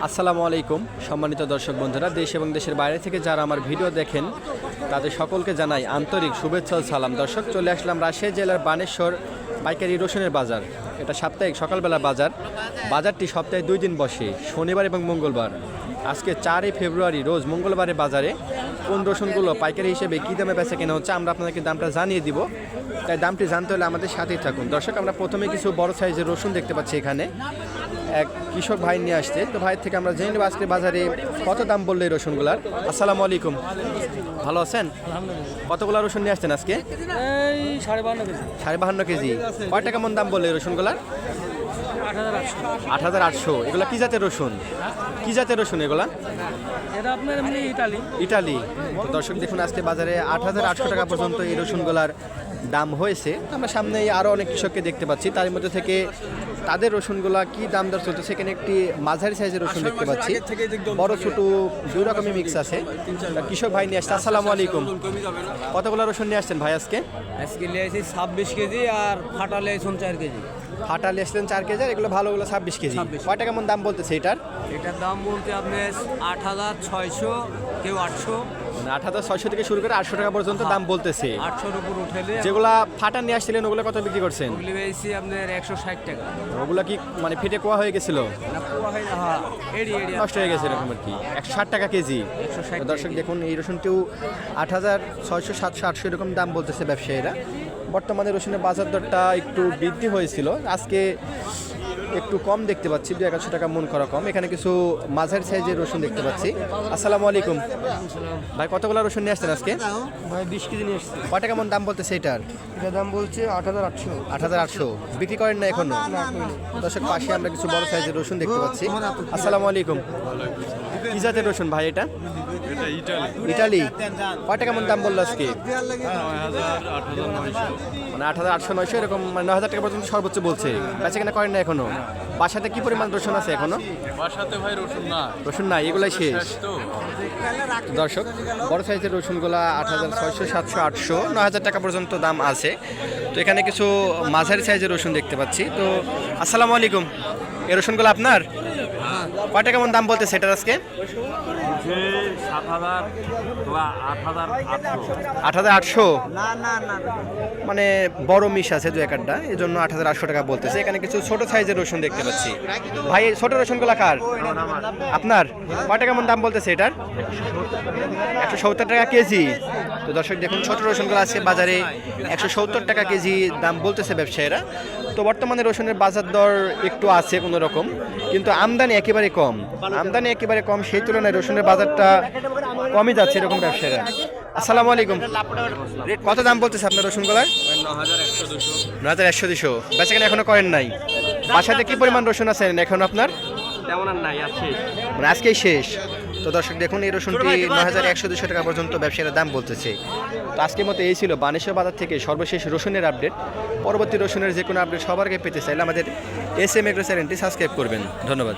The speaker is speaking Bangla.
আসসালামু আলাইকুম সম্মানিত দর্শক বন্ধুরা, দেশ এবং দেশের বাইরে থেকে যারা আমার ভিডিও দেখেন তাদের সকলকে জানাই আন্তরিক শুভেচ্ছা ও সালাম। দর্শক, চলে আসলাম রাজশাহী জেলার বানেশ্বর পাইকারি রসুনের বাজার। এটা সাপ্তাহিক সকালবেলা বাজার। বাজারটি সপ্তাহে 2 দিন বসে, শনিবার এবং মঙ্গলবার। আজকে 4 ফেব্রুয়ারি রোজ মঙ্গলবারের বাজারে কোন রসুনগুলো পাইকারি হিসেবে কী দামে বেচা কেনা হচ্ছে আমরা আপনাদেরকে দামটা জানিয়ে দিব। তাই দামটি জানতে হলে আমাদের সাথেই থাকুন। দর্শক, আমরা প্রথমে কিছু বড় সাইজের রসুন দেখতে পাচ্ছি এখানে। এক কৃষক ভাই নিয়ে আসছে, তো ভাইয়ের থেকে আমরা জেনে নেব আজকে বাজারে কত দাম বললো এই রসুনগুলার। আসসালামু আলাইকুম, ভালো আছেন? কতগুলো রসুন নিয়ে আসছেন আজকে? এই 52.5 কেজি। 52.5 কেজি। কয় টাকা মন দাম বললো এই রসুনগুলার? 8,800। এগুলা কি জাতের রসুন? কি জাতের রসুন এগুলা? এটা আপনার এমনি ইটালি। তো দর্শক দেখুন, আজকে বাজারে 8,800 টাকা পর্যন্ত এই রসুনগুলার দাম হয়েছে। আমরা সামনে আরও অনেক কৃষককে দেখতে পাচ্ছি, তার মধ্যে থেকে তাদের রসুনগুলা কি দাম দর চলছে। সেখানে একটি মাঝারি সাইজের রসুন দেখতে পাচ্ছি, বড় ছোট দুই রকমই মিক্স আছে। কৃষক ভাই নিয়ে আসছে। আসসালামু আলাইকুম, কতগুলো রসুন নিয়ে আসছেন ভাই আজকে? আজকে নিয়েছি 26 কেজি আর ফাটা লিয়েছেন 4 কেজি। ফাটা নিয়েছিলেন 4 কেজি, আর এগুলো ভালোগুলো 26 কেজি। কয় টাকা মন দাম বলতেছে এটার? এটার দাম বলতে আপনি 8,600, কেউ 800, 8,600 থেকে শুরু করে 800 টাকা পর্যন্ত দাম বলতেছে। 800-র উপর উঠেলে যেগুলা ফাটা নিয়ে আসছিলেন ওগুলো কত বিক্রি করছেন? ওগুলি পেয়েছি আপনার 160 টাকা। ওগুলো কি মানে ফেটে কোয়া হয়ে গেছিল? না, পোয়া হয় না, হ্যাঁ এড়ি নষ্ট হয়ে গেছে এরকম আর কি। 160 টাকা কেজি। 160 তো দর্শক দেখুন, এই রসুনটিও 8,600, 700, 800 এরকম দাম বলতেছে ব্যবসায়ীরা। বর্তমানে রসুনের বাজার দরটা একটু বৃদ্ধি হয়েছিল, আজকে একটু কম দেখতে পাচ্ছি, 200-100 টাকা মন করা কম। এখানে কিছু মাঝারি সাইজের রসুন দেখতে পাচ্ছি। আসসালামু আলাইকুম ভাই, কতগুলো রসুন নিয়ে আসছেন আজকে? ভাই 20 কেজি নিয়ে এসেছি। কয় টাকা মন দাম বলতেছে এটার? এটার দাম বলছে 8,800। 8,800। বিক্রি করেন না এখনো? দর্শক, পাশে আমরা কিছু বড় সাইজের রসুন দেখতে পাচ্ছি। আসসালামু আলাইকুম, কি জাতের রসুন ভাই এটা? ইটালি। কয় টাকা মন দাম বললো আজকে? মানে 8,800-900 এরকম, মানে 9,000 টাকা পর্যন্ত সর্বোচ্চ বলছে। বেচা কেনা করেন না এখনো? বাসাতে কি পরিমাণ রসুন আছে এখনো? বাসাতে ভাই রসুন নাই, এগুলাই শেষ। তো দর্শক, বড় সাইজের রসুনগুলা 8,600, 700, 800, 9,000 টাকা পর্যন্ত দাম আছে। তো এখানে কিছু মাঝারি সাইজের রসুন দেখতে পাচ্ছি। তো আসসালামু আলাইকুম, এই রসুনগুলো আপনার? কয় টাকা কেমন দাম বলতে সেটার আজকে? 7,000 বা 8,800। 8,800। মানে বড় মিশ আছে 2-1টা, এই জন্য 8,800 টাকা বলতেছে। এখানে কিছু ছোট সাইজের রসুন দেখতে পাচ্ছি। ভাই, এই ছোট রসুনগুলো কার? আপনার? কয় টাকা কেমন দাম বলতেছে এটার? 170 টাকা কেজি। তো দর্শক দেখুন, ছোট রসুনগুলো আছে বাজারে 170 টাকা কেজি দাম বলতেছে ব্যবসায়ীরা। তো বর্তমানে রসুনের বাজার দর একটু আছে কোনো রকম, কিন্তু আমদানি একেবারে কম। সেই তুলনায় রসুনের বাজারটা কমই যাচ্ছে এরকম ব্যবসায়ীরা। আসসালামু আলাইকুম, কত দাম বলতেছে আপনার রসুনগুলার? 9,100-200। বেচা কেনা এখনো করেন নাই? বাসাতে কি পরিমাণ রসুন আছে এখন আপনার? তেমন আর নাই, আছে মানে আজকেই শেষ। তো দর্শক দেখুন, এই রসুনটি 9,100-200 টাকা পর্যন্ত ব্যবসায়ীরা দাম বলতেছে। তো আজকের মতো এই ছিল বানেশ্বর বাজার থেকে সর্বশেষ রসুনের আপডেট। পরবর্তী রসুনের যে কোনো আপডেট সবার আগে পেতে চাইলে আমাদের SM এগ্রো চ্যানেলটি সাবস্ক্রাইব করবেন। ধন্যবাদ।